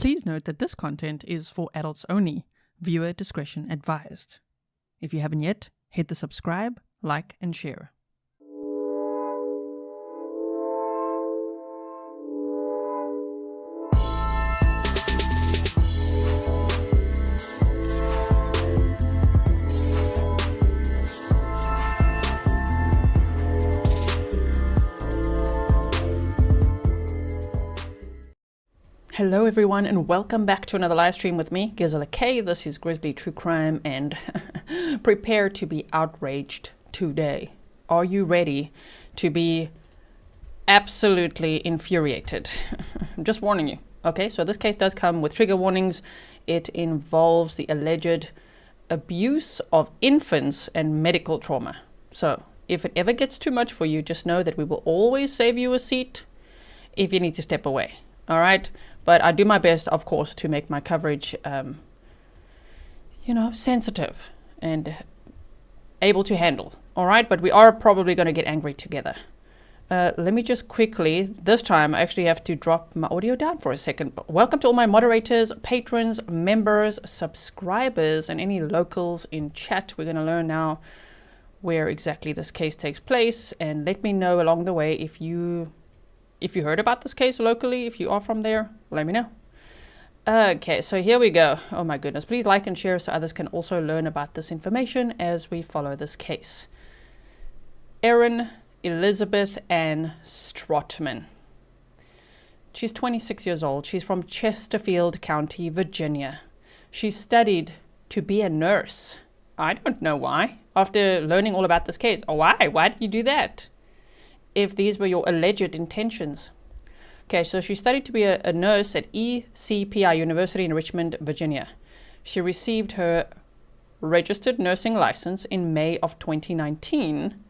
Please note that this content is for adults only. Viewer discretion advised. If you haven't yet, hit the subscribe, like, and share. Hello everyone and welcome back to another live stream with me, Grizzly. This is Grizzly True Crime and prepare to be outraged today. Are you ready to be absolutely infuriated? I'm just warning you. Okay, so this case does come with trigger warnings. It involves the alleged abuse of infants and medical trauma. So if it ever gets too much for you, just know that we will always save you a seat if you need to step away. All right, but I do my best, of course, to make my coverage, sensitive and able to handle. All right, but we are probably going to get angry together. Let me just quickly, this time I actually have to drop my audio down for a second. Welcome to all my moderators, patrons, members, subscribers, and any locals in chat. We're going to learn now where exactly this case takes place, and let me know along the way if you heard about this case locally. If you are from there, let me know. Okay, so here we go. Oh my goodness. Please like and share so others can also learn about this information as we follow this case. Erin Elizabeth Ann Strotman. She's 26 years old. She's from Chesterfield County, Virginia. She studied to be a nurse. I don't know why. After learning all about this case. Oh, why? Why did you do that? If these were your alleged intentions. Okay, so she studied to be a nurse at ECPI University in Richmond, Virginia. She received her registered nursing license in May of 2019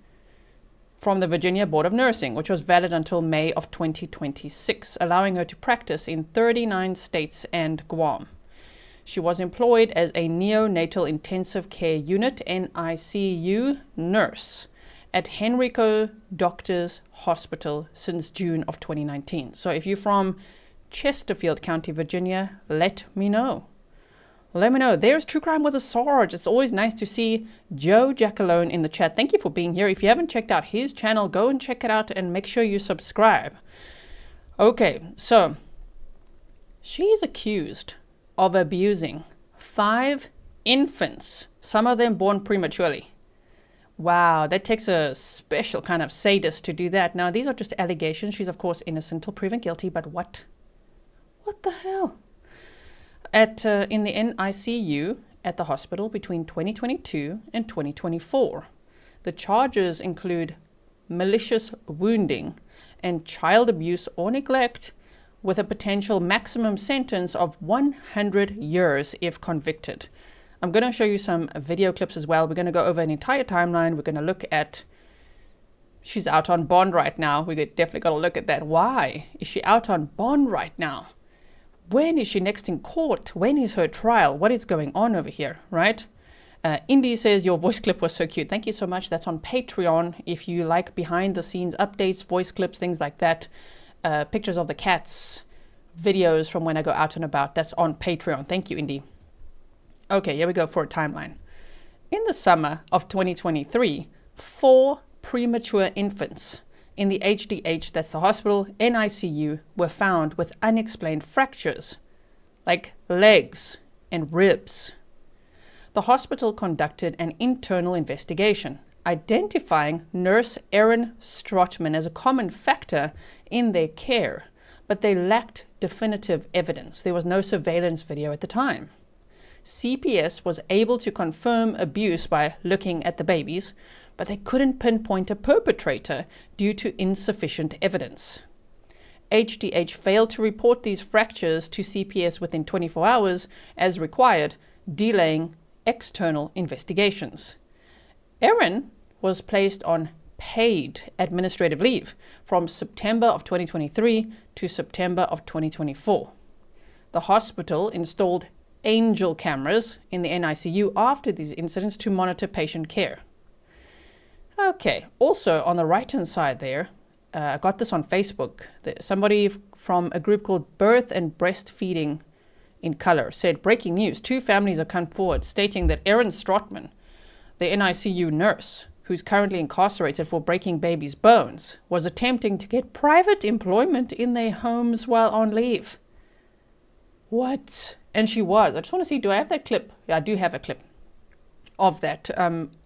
from the Virginia Board of Nursing, which was valid until May of 2026, allowing her to practice in 39 states and Guam. She was employed as a neonatal intensive care unit, NICU nurse at Henrico Doctors Hospital since June of 2019. So if you're from Chesterfield County, Virginia, let me know. Let me know. There's True Crime with a Sarge. It's always nice to see Joe Jackalone in the chat. Thank you for being here. If you haven't checked out his channel, go and check it out and make sure you subscribe. Okay, so she's accused of abusing 5 infants, some of them born prematurely. Wow, that takes a special kind of sadist to do that. Now, these are just allegations. She's, of course, innocent till proven guilty, but what? What the hell? In the NICU at the hospital between 2022 and 2024. The charges include malicious wounding and child abuse or neglect with a potential maximum sentence of 100 years if convicted. I'm going to show you some video clips as well. We're going to go over an entire timeline. We're going to look at, she's out on bond right now. We definitely got to look at that. Why is she out on bond right now? When is she next in court? When is her trial? What is going on over here, right? Indy says, your voice clip was so cute. Thank you so much. That's on Patreon. If you like behind the scenes updates, voice clips, things like that, pictures of the cats, videos from when I go out and about, that's on Patreon. Thank you, Indy. Okay, here we go for a timeline. In the summer of 2023, 4 premature infants in the HDH, that's the hospital, NICU, were found with unexplained fractures, like legs and ribs. The hospital conducted an internal investigation, identifying nurse Erin Strotman as a common factor in their care, but they lacked definitive evidence. There was no surveillance video at the time. CPS was able to confirm abuse by looking at the babies, but they couldn't pinpoint a perpetrator due to insufficient evidence. HDH failed to report these fractures to CPS within 24 hours as required, delaying external investigations. Erin was placed on paid administrative leave from September of 2023 to September of 2024. The hospital installed angel cameras in the NICU after these incidents to monitor patient care. Okay, also on the right-hand side there, I got this on Facebook. Somebody from a group called Birth and Breastfeeding in color, said, "Breaking news, 2 families have come forward stating that Erin Strotman, the NICU nurse, who's currently incarcerated for breaking babies' bones, was attempting to get private employment in their homes while on leave." What? And she was. I just want to see, do I have that clip? Yeah, I do have a clip of that.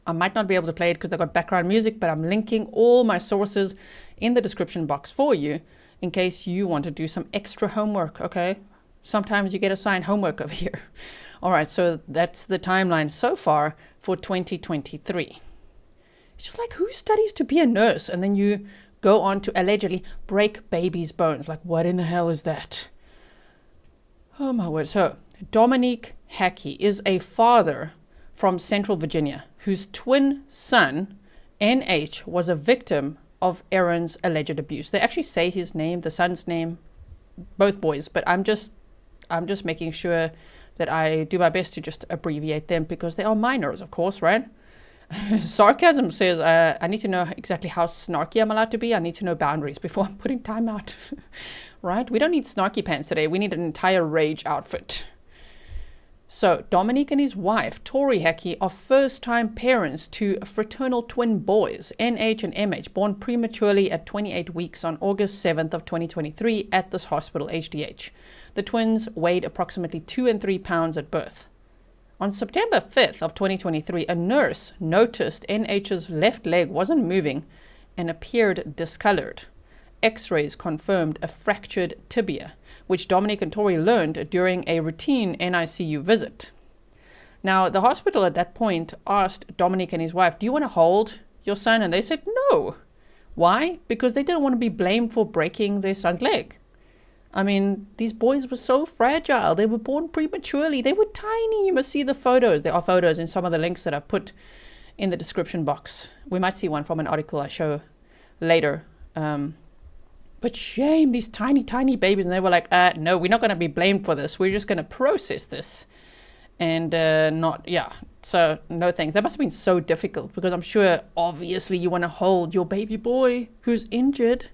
I might not be able to play it because I got background music, but I'm linking all my sources in the description box for you in case you want to do some extra homework, okay? Sometimes you get assigned homework over here. All right, so that's the timeline so far for 2023. It's just like, who studies to be a nurse? And then you go on to allegedly break babies' bones. Like, what in the hell is that? Oh my word. So Dominique Hackey is a father from Central Virginia whose twin son, NH, was a victim of Erin's alleged abuse. They actually say his name, the son's name, both boys, but I'm just making sure that I do my best to just abbreviate them because they are minors, of course, right? Sarcasm says, I need to know exactly how snarky I'm allowed to be. I need to know boundaries before I'm putting time out. Right? We don't need snarky pants today. We need an entire rage outfit. So Dominique and his wife, Tori Hackey, are first-time parents to fraternal twin boys, NH and MH, born prematurely at 28 weeks on August 7th of 2023 at this hospital, HDH. The twins weighed approximately 2 and 3 pounds at birth. On September 5th of 2023, a nurse noticed NH's left leg wasn't moving and appeared discolored. X-rays confirmed a fractured tibia, which Dominic and Tori learned during a routine NICU visit. Now, the hospital at that point asked Dominic and his wife, "Do you want to hold your son?" And they said no. Why? Because they didn't want to be blamed for breaking their son's leg. I mean, these boys were so fragile. They were born prematurely. They were tiny. You must see the photos. There are photos in some of the links that I put in the description box. We might see one from an article I show later. But shame, these tiny, tiny babies. And they were like, no, we're not going to be blamed for this. We're just going to process this. And so no thanks. That must have been so difficult because I'm sure, obviously, you want to hold your baby boy who's injured,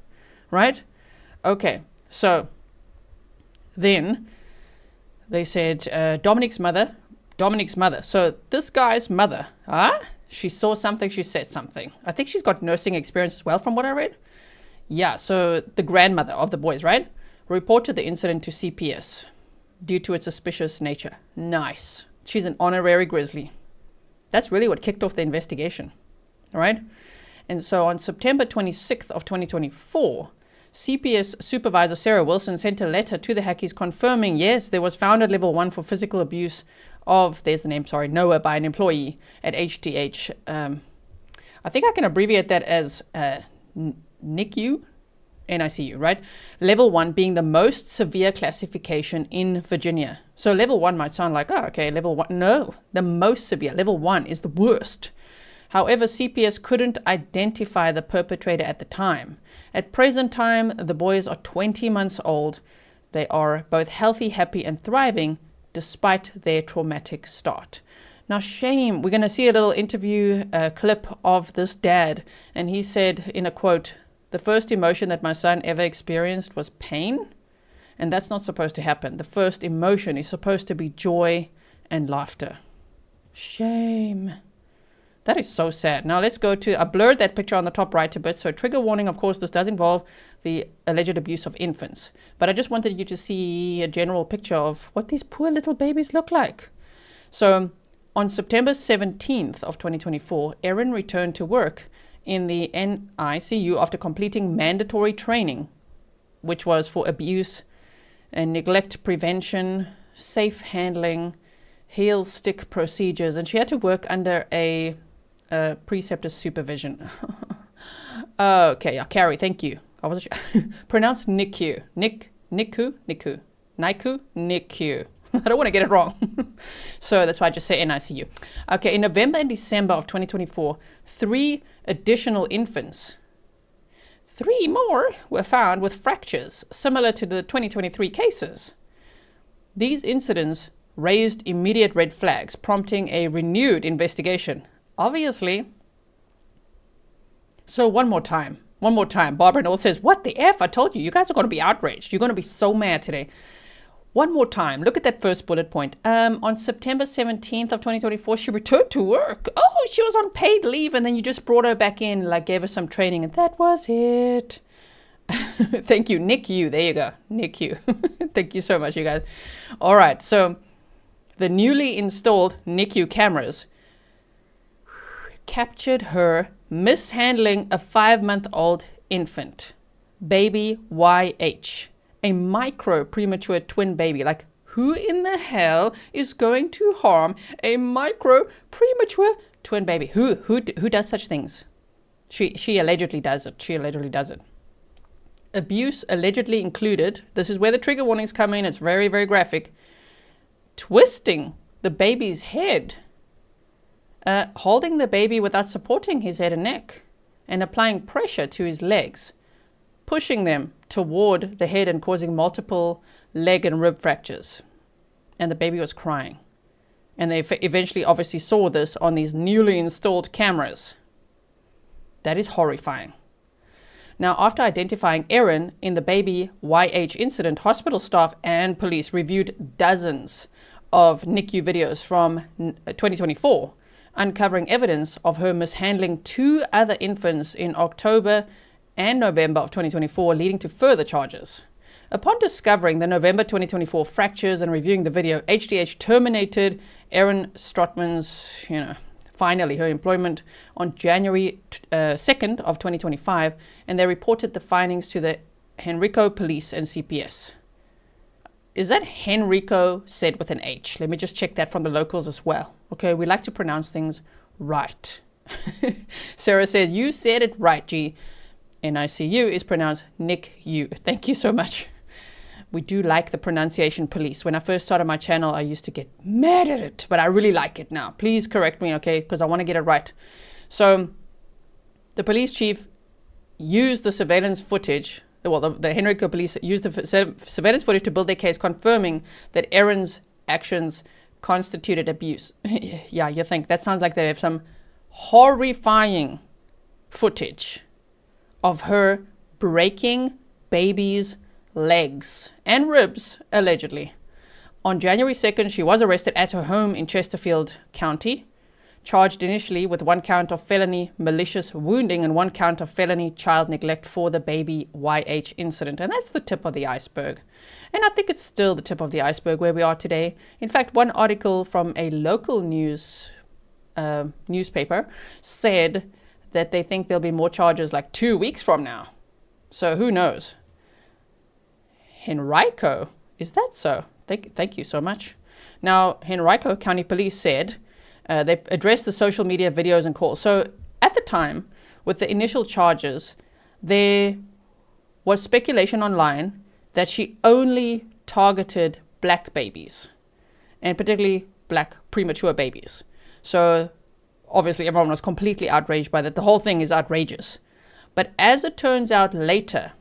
right? Okay, so then they said Dominic's mother. So this guy's mother, she saw something, she said something. I think she's got nursing experience as well from what I read. Yeah, so the grandmother of the boys, right, reported the incident to CPS due to its suspicious nature. Nice. She's an honorary Grizzly. That's really what kicked off the investigation, all right? And so on September 26th of 2024, CPS Supervisor Sarah Wilson sent a letter to the Hackeys confirming, yes, there was found at level 1 for physical abuse of, Noah by an employee at HDH. I think I can abbreviate that as NICU, NICU, right? Level 1 being the most severe classification in Virginia. So level 1 might sound like, level 1. No, the most severe. Level 1 is the worst. However, CPS couldn't identify the perpetrator at the time. At present time, the boys are 20 months old. They are both healthy, happy, and thriving despite their traumatic start. Now, shame. We're going to see a little interview clip of this dad. And he said in a quote, "The first emotion that my son ever experienced was pain. And that's not supposed to happen. The first emotion is supposed to be joy and laughter." Shame. That is so sad. Now let's go to, I blurred that picture on the top right a bit. So trigger warning, of course, this does involve the alleged abuse of infants. But I just wanted you to see a general picture of what these poor little babies look like. So on September 17th of 2024, Erin returned to work in the NICU after completing mandatory training, which was for abuse and neglect prevention, safe handling, heel stick procedures, and she had to work under a preceptor's supervision. Okay, yeah, Carrie, thank you. I wasn't sure. Pronounced NICU. NICU. I don't want to get it wrong. So that's why I just say NICU. Okay, in November and December of 2024, 3 additional infants, 3 more, were found with fractures similar to the 2023 cases. These incidents raised immediate red flags, prompting a renewed investigation. Obviously. So one more time. Barbara Noel says, "What the F? I told you, you guys are going to be outraged. You're going to be so mad today. One more time, look at that first bullet point. On September 17th of 2024, she returned to work. Oh, she was on paid leave, and then you just brought her back in, like gave her some training, and that was it. Thank you, NICU. There you go, NICU. Thank you so much, you guys. All right, so the newly installed NICU cameras captured her mishandling a 5-month-old infant, baby YH. A micro premature twin baby. Like, who in the hell is going to harm a micro premature twin baby? Who does such things? She allegedly does it. She allegedly does it. Abuse allegedly included, this is where the trigger warnings come in, it's very, very graphic, twisting the baby's head, holding the baby without supporting his head and neck, and applying pressure to his legs, pushing them toward the head and causing multiple leg and rib fractures. And the baby was crying. And they eventually obviously saw this on these newly installed cameras. That is horrifying. Now, after identifying Erin in the baby YH incident, hospital staff and police reviewed dozens of NICU videos from 2024, uncovering evidence of her mishandling 2 other infants in October and November of 2024, leading to further charges. Upon discovering the November 2024 fractures and reviewing the video, HDH terminated Erin Strotman's, finally her employment on January 2nd of 2025, and they reported the findings to the Henrico Police and CPS. Is that Henrico said with an H? Let me just check that from the locals as well. Okay, we like to pronounce things right. Sarah says, you said it right, G. NICU is pronounced NICU. Thank you so much. We do like the pronunciation police. When I first started my channel, I used to get mad at it, but I really like it now. Please correct me, okay? Because I want to get it right. So the police chief used the surveillance footage. Well, the Henrico police used the surveillance footage to build their case, confirming that Erin's actions constituted abuse. Yeah, you think that sounds like they have some horrifying footage of her breaking babies' legs and ribs, allegedly. On January 2nd, she was arrested at her home in Chesterfield County, charged initially with 1 count of felony malicious wounding and 1 count of felony child neglect for the baby YH incident. And that's the tip of the iceberg. And I think it's still the tip of the iceberg where we are today. In fact, one article from a local newspaper said that they think there'll be more charges like 2 weeks from now. So who knows? Henrico, is that so? Thank you so much. Now, Henrico County Police said they addressed the social media videos and calls. So at the time, with the initial charges, there was speculation online that she only targeted black babies, and particularly black premature babies. So obviously, everyone was completely outraged by that. The whole thing is outrageous. But as it turns out later,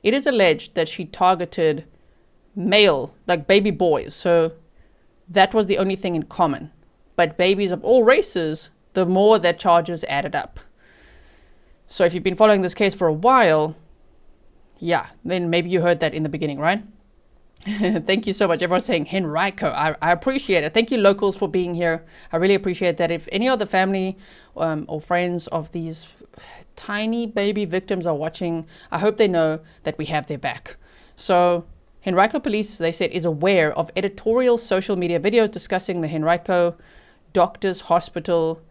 it is alleged that she targeted male, like baby boys. So that was the only thing in common. But babies of all races, the more that charges added up. So if you've been following this case for a while, yeah, then maybe you heard that in the beginning, right? Thank you so much. Everyone's saying Henrico. I appreciate it. Thank you, locals, for being here. I really appreciate that. If any of the family or friends of these tiny baby victims are watching, I hope they know that we have their back. So Henrico Police, they said, is aware of editorial social media videos discussing the Henrico Doctors Hospital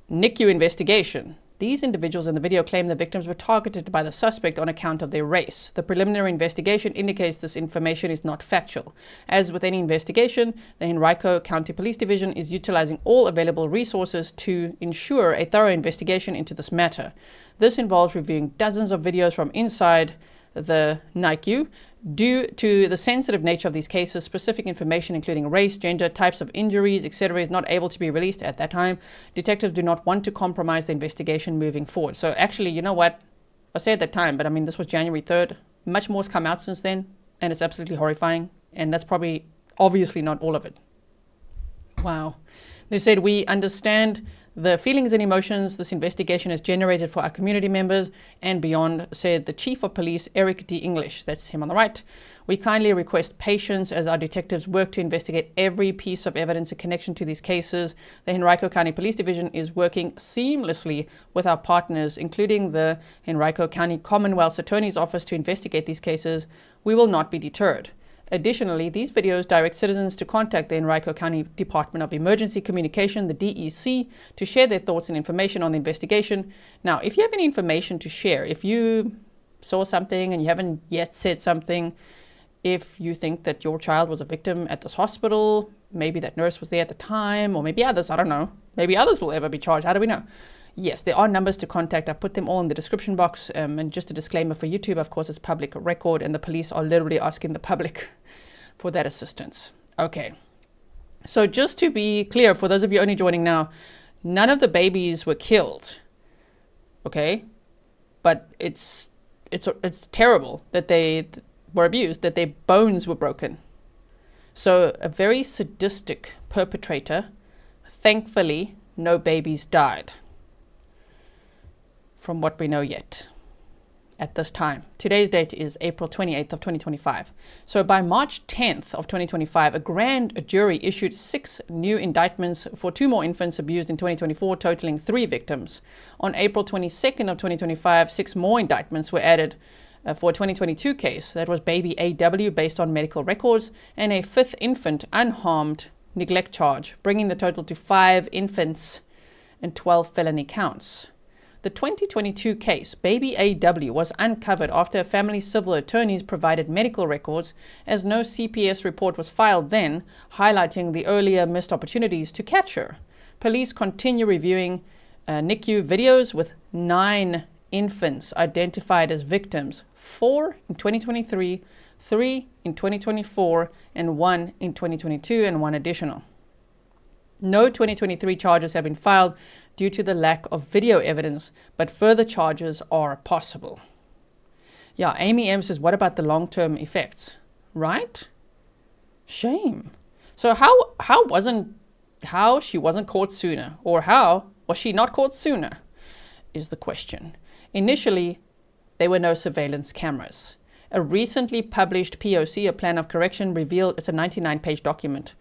NICU investigation. These individuals in the video claim the victims were targeted by the suspect on account of their race. The preliminary investigation indicates this information is not factual. As with any investigation, the Henrico County Police Division is utilizing all available resources to ensure a thorough investigation into this matter. This involves reviewing dozens of videos from inside the NICU. Due to the sensitive nature of these cases, specific information including race, gender, types of injuries, etc. is not able to be released at that time. Detectives do not want to compromise the investigation moving forward. So actually, you know what? I say at that time, but I mean, this was January 3rd. Much more has come out since then, and it's absolutely horrifying. And that's probably, obviously not all of it. Wow. They said, we understand The feelings and emotions this investigation has generated for our community members and beyond, said the Chief of Police, Eric D. English, that's him on the right. We kindly request patience as our detectives work to investigate every piece of evidence in connection to these cases. The Henrico County Police Division is working seamlessly with our partners, including the Henrico County Commonwealth Attorney's Office, to investigate these cases. We will not be deterred. Additionally, these videos direct citizens to contact the Henrico County Department of Emergency Communication, the DEC, to share their thoughts and information on the investigation. Now, if you have any information to share, if you saw something and you haven't yet said something, if you think that your child was a victim at this hospital, maybe that nurse was there at the time, or maybe others, I don't know. Maybe others will ever be charged. How do we know? Yes, there are numbers to contact. I put them all in the description box. And just a disclaimer for YouTube, of course, it's public record, and the police are literally asking the public for that assistance. Okay. So just to be clear, for those of you only joining now, none of the babies were killed. Okay? But it's terrible that they were abused, that their bones were broken. So a very sadistic perpetrator. Thankfully, no babies died, from what we know yet at this time. Today's date is April 28th of 2025. So by March 10th of 2025, a grand jury issued 6 new indictments for 2 more infants abused in 2024, totaling 3 victims. On April 22nd of 2025, 6 more indictments were added for a 2022 case that was baby AW based on medical records, and a 5th infant unharmed neglect charge, bringing the total to 5 infants and 12 felony counts. The 2022 case, baby AW, was uncovered after family civil attorneys provided medical records, as no CPS report was filed then, highlighting the earlier missed opportunities to catch her. Police continue reviewing NICU videos with 9 infants identified as victims, 4 in 2023, 3 in 2024, and 1 in 2022, and 1 additional. No 2023 charges have been filed due to the lack of video evidence, but further charges are possible. Yeah, Amy M says, what about the long-term effects? Right? Shame. So how she wasn't caught sooner, or how was she not caught sooner, is the question. Initially, there were no surveillance cameras. A recently published POC, a plan of correction, revealed, it's a 99-page document.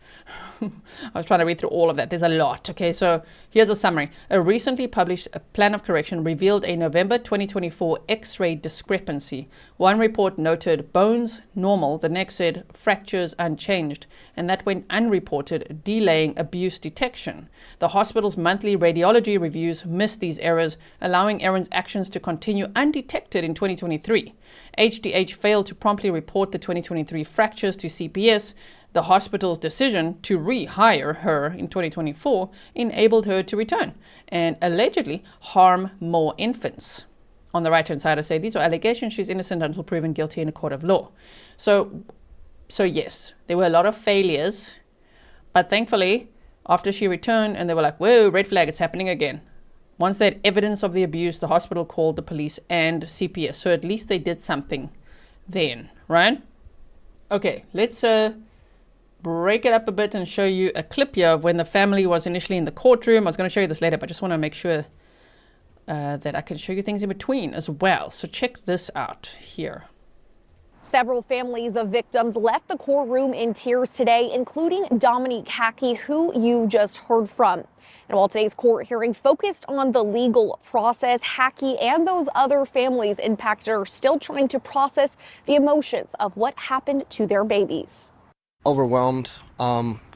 I was trying to read through all of that. There's a lot. Okay, so here's a summary. A recently published plan of correction revealed a November 2024 X-ray discrepancy. One report noted bones normal, the next said fractures unchanged, and that went unreported, delaying abuse detection. The hospital's monthly radiology reviews missed these errors, allowing Erin's actions to continue undetected in 2023. HDH failed to promptly report the 2023 fractures to CPS. The hospital's decision to rehire her in 2024 enabled her to return and allegedly harm more infants. On the right-hand side, I say these are allegations. She's innocent until proven guilty in a court of law. So yes, there were a lot of failures, but thankfully, after she returned and they were like, whoa, red flag, it's happening again. Once they had evidence of the abuse, the hospital called the police and CPS. So at least they did something then, right? Okay, let's break it up a bit and show you a clip here of when the family was initially in the courtroom. I was going to show you this later, but I just want to make sure that I can show you things in between as well. So check this out here. Several families of victims left the courtroom in tears today, including Dominique Hackey, who you just heard from. And while today's court hearing focused on the legal process, Hackey and those other families impacted are still trying to process the emotions of what happened to their babies. Overwhelmed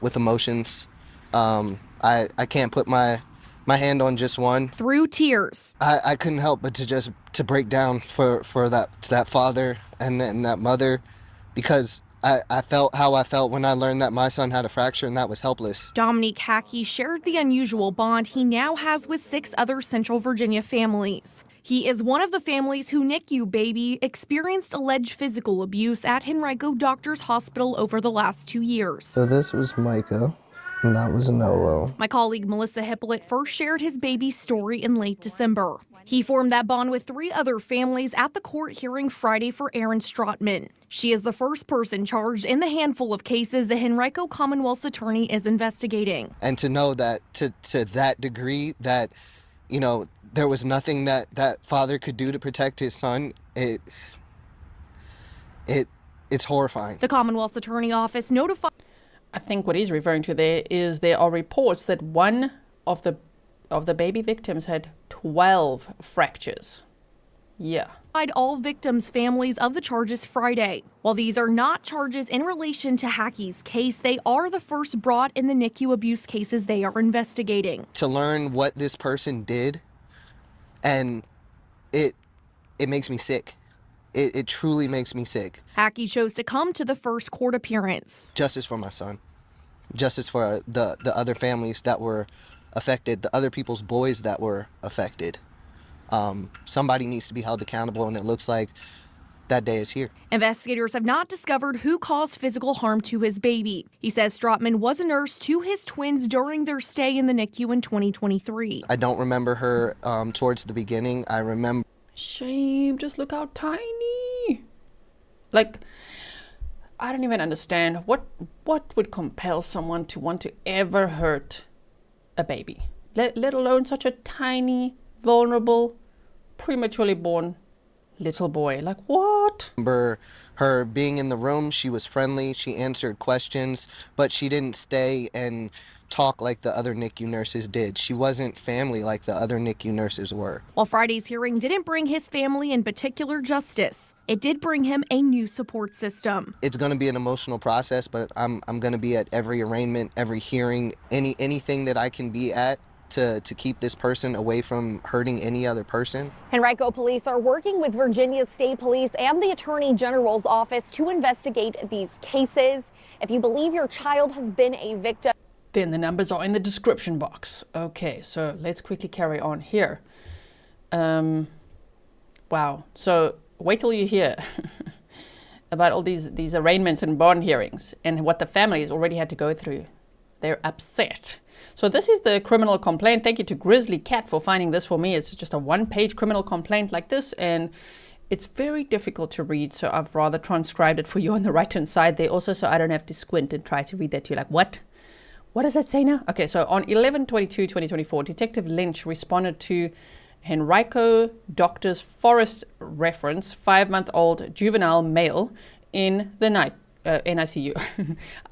with emotions. I can't put my hand on just one. Through tears. I couldn't help but to break down for that father and that mother, because I felt how I felt when I learned that my son had a fracture, and that was helpless. Dominique Hackey shared the unusual bond he now has with 6 other Central Virginia families. He is one of the families who NICU baby experienced alleged physical abuse at Henrico Doctors Hospital over the last 2 years. So this was Micah. And that was no. My colleague Melissa Hippolyte first shared his baby's story in late December. He formed that bond with 3 other families at the court hearing Friday for Erin Strotman. She is the first person charged in the handful of cases the Henrico Commonwealth's attorney is investigating. And to know that to that degree that, you know, there was nothing that father could do to protect his son, it's horrifying. The Commonwealth's attorney office notified. I think what he's referring to there is there are reports that one of the baby victims had 12 fractures. Yeah. All victims' families of the charges Friday. While these are not charges in relation to Hackey's case, they are the first brought in the NICU abuse cases they are investigating. To learn what this person did, and it makes me sick. It truly makes me sick. Hackey chose to come to the first court appearance. Justice for my son. Justice for the other families that were affected, the other people's boys that were affected. Somebody needs to be held accountable, and it looks like that day is here. Investigators have not discovered who caused physical harm to his baby. He says Strotman was a nurse to his twins during their stay in the NICU in 2023. I don't remember her towards the beginning. I remember. Shame, just look how tiny. Like, I don't even understand what would compel someone to want to ever hurt a baby, let alone such a tiny, vulnerable, prematurely born little boy. Like, what? I remember her being in the room. She was friendly. She answered questions, but she didn't stay and talk like the other NICU nurses did. She wasn't family like the other NICU nurses were. While Friday's hearing didn't bring his family in particular justice, it did bring him a new support system. It's going to be an emotional process, but I'm going to be at every arraignment, every hearing, anything that I can be at to keep this person away from hurting any other person. Henrico Police are working with Virginia State Police and the Attorney General's office to investigate these cases. If you believe your child has been a victim, then the numbers are in the description box. Okay, so let's quickly carry on here. Wow. So wait till you hear about all these arraignments and bond hearings and what the families already had to go through. They're upset. So this is the criminal complaint. Thank you to Grizzly Cat for finding this for me. It's just a one-page criminal complaint like this, and it's very difficult to read, so I've rather transcribed it for you on the right-hand side there also, so I don't have to squint and try to read that to you like, what? What does that say now? Okay, so on 11/22/2024, Detective Lynch responded to Henrico Doctors Forest reference, 5-month-old juvenile male in the NICU.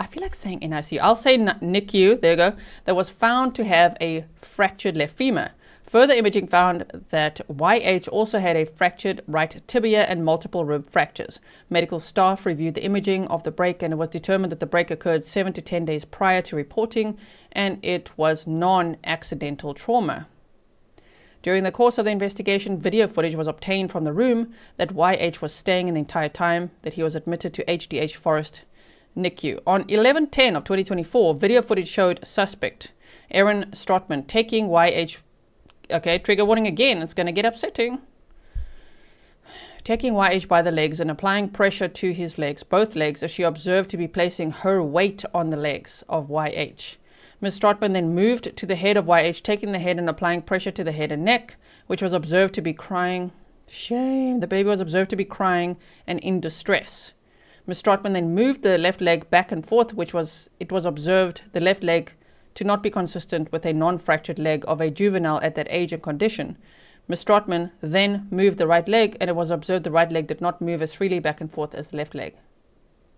I feel like saying NICU. I'll say NICU, there you go, that was found to have a fractured left femur. Further imaging found that YH also had a fractured right tibia and multiple rib fractures. Medical staff reviewed the imaging of the break, and it was determined that the break occurred 7 to 10 days prior to reporting, and it was non-accidental trauma. During the course of the investigation, video footage was obtained from the room that YH was staying in the entire time that he was admitted to HDH Forest NICU. On 11/10/2024, video footage showed suspect Erin Strotman taking YH. Okay, trigger warning again, it's going to get upsetting. Taking YH by the legs and applying pressure to his legs, both legs, as she observed to be placing her weight on the legs of YH. Ms. Strotman then moved to the head of YH, taking the head and applying pressure to the head and neck, which was observed to be crying. Shame. The baby was observed to be crying and in distress. Ms. Strotman then moved the left leg back and forth, it was observed the left leg to not be consistent with a non-fractured leg of a juvenile at that age and condition. Ms. Strotman then moved the right leg, and it was observed the right leg did not move as freely back and forth as the left leg.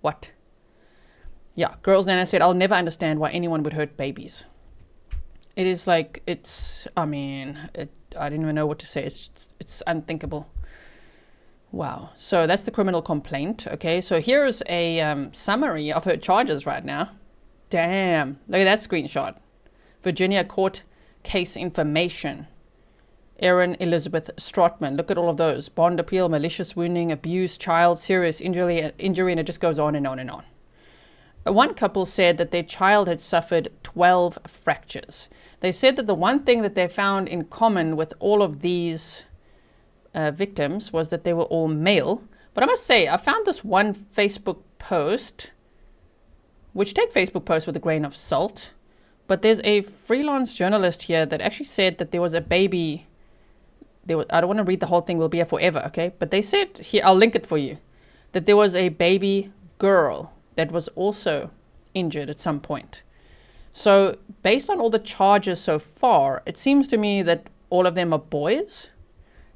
What? Yeah, Girls Nana said, I'll never understand why anyone would hurt babies. It is like, I didn't even know what to say. It's unthinkable. Wow. So that's the criminal complaint. Okay, so here's a summary of her charges right now. Damn, look at that screenshot. Virginia court case information. Erin Elizabeth Strotman. Look at all of those. Bond appeal, malicious wounding, abuse, child, serious injury, and it just goes on and on and on. One couple said that their child had suffered 12 fractures. They said that the one thing that they found in common with all of these victims was that they were all male. But I must say, I found this one Facebook post, which take Facebook posts with a grain of salt. But there's a freelance journalist here that actually said that there was a baby. I don't want to read the whole thing, we'll be here forever, okay? But they said, here, I'll link it for you, that there was a baby girl that was also injured at some point. So based on all the charges so far, it seems to me that all of them are boys.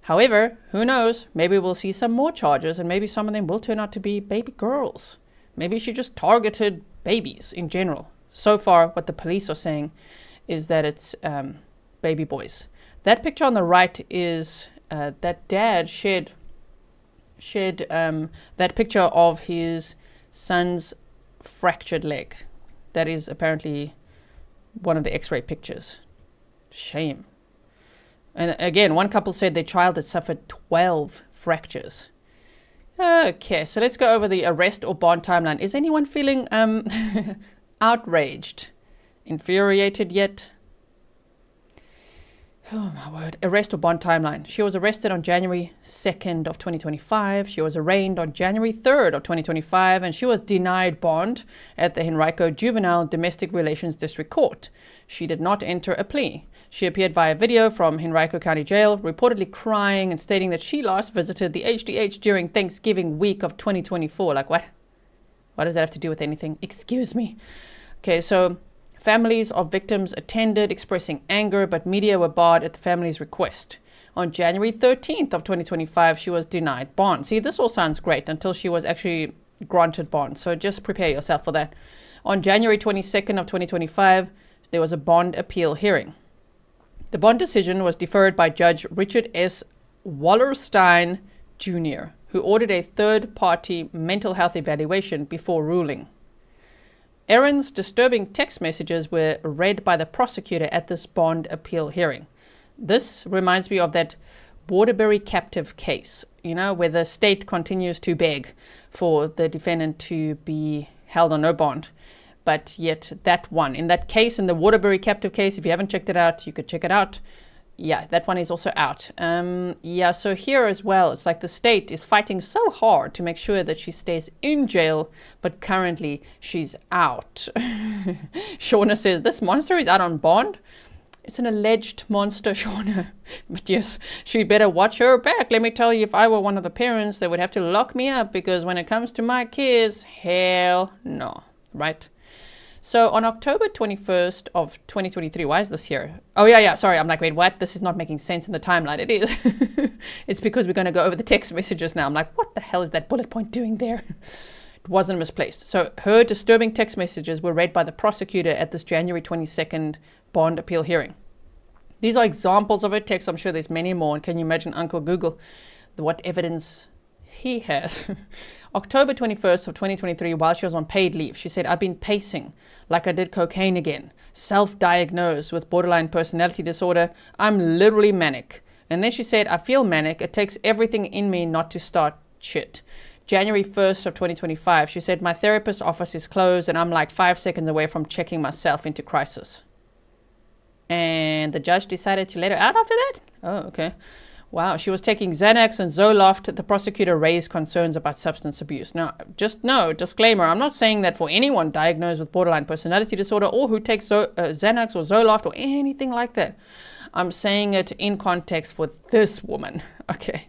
However, who knows? Maybe we'll see some more charges and maybe some of them will turn out to be baby girls. Maybe she just targeted babies in general. So far, what the police are saying is that it's baby boys. That picture on the right is that dad shared that picture of his son's fractured leg. That is apparently one of the x-ray pictures. Shame. And again, one couple said their child had suffered 12 fractures. Okay, so let's go over the arrest or bond timeline. Is anyone feeling outraged? Infuriated yet? Oh my word. Arrest or bond timeline. She was arrested on January 2nd of 2025. She was arraigned on January 3rd of 2025, and she was denied bond at the Henrico Juvenile Domestic Relations District Court. She did not enter a plea. She appeared via video from Henrico County Jail, reportedly crying and stating that she last visited the HDH during Thanksgiving week of 2024. Like, what? What does that have to do with anything? Excuse me. Okay, so families of victims attended, expressing anger, but media were barred at the family's request. On January 13th of 2025, she was denied bond. See, this all sounds great until she was actually granted bond. So just prepare yourself for that. On January 22nd of 2025, there was a bond appeal hearing. The bond decision was deferred by Judge Richard S. Wallerstein Jr., who ordered a third-party mental health evaluation before ruling. Erin's disturbing text messages were read by the prosecutor at this bond appeal hearing. This reminds me of that Waterbury captive case, where the state continues to beg for the defendant to be held on no bond. But yet that one, in that case, in the Waterbury captive case, if you haven't checked it out, you could check it out. Yeah, that one is also out. So here as well, it's like the state is fighting so hard to make sure that she stays in jail, but currently she's out. Shauna says, this monster is out on bond. It's an alleged monster, Shauna. But yes, she better watch her back. Let me tell you, if I were one of the parents, they would have to lock me up, because when it comes to my kids, hell no, right? So on October 21st of 2023, why is this here? Oh, yeah, sorry. I'm like, wait, what? This is not making sense in the timeline. It is. It's because we're going to go over the text messages now. I'm like, what the hell is that bullet point doing there? It wasn't misplaced. So her disturbing text messages were read by the prosecutor at this January 22nd bond appeal hearing. These are examples of her text. I'm sure there's many more. And can you imagine Uncle Google, what evidence he has? October 21st of 2023, while she was on paid leave, she said, I've been pacing like I did cocaine again, self-diagnosed with borderline personality disorder. I'm literally manic. And then she said, I feel manic. It takes everything in me not to start shit. January 1st of 2025, she said, my therapist's office is closed and I'm like 5 seconds away from checking myself into crisis. And the judge decided to let her out after that? Oh, okay. Wow, she was taking Xanax and Zoloft. The prosecutor raised concerns about substance abuse. Now, just no, disclaimer, I'm not saying that for anyone diagnosed with borderline personality disorder or who takes Xanax or Zoloft or anything like that. I'm saying it in context for this woman. Okay,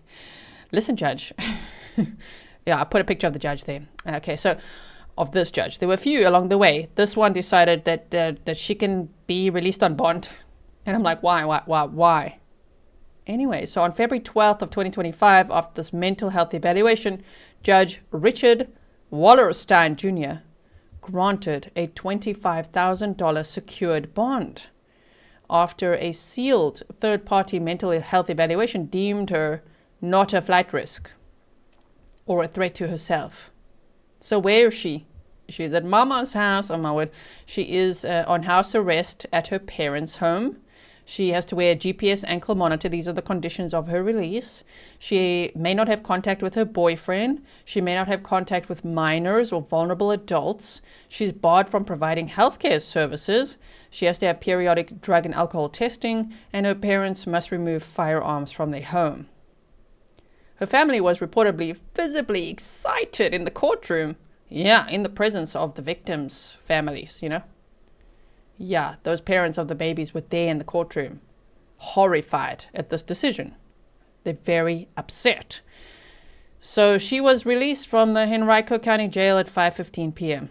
listen, judge. Yeah, I put a picture of the judge there. Okay, so of this judge. There were a few along the way. This one decided that she can be released on bond. And I'm like, why? Anyway, so on February 12th of 2025, after this mental health evaluation, Judge Richard Wallerstein Jr. granted a $25,000 secured bond after a sealed third-party mental health evaluation deemed her not a flight risk or a threat to herself. So where is she? She's at Mama's house. Oh my word. She is on house arrest at her parents' home. She has to wear a GPS ankle monitor. These are the conditions of her release. She may not have contact with her boyfriend. She may not have contact with minors or vulnerable adults. She's barred from providing healthcare services. She has to have periodic drug and alcohol testing, and her parents must remove firearms from their home. Her family was reportedly visibly excited in the courtroom. Yeah, in the presence of the victims' families, Yeah, those parents of the babies were there in the courtroom, horrified at this decision. They're very upset. So she was released from the Henrico County Jail at 5:15 p.m.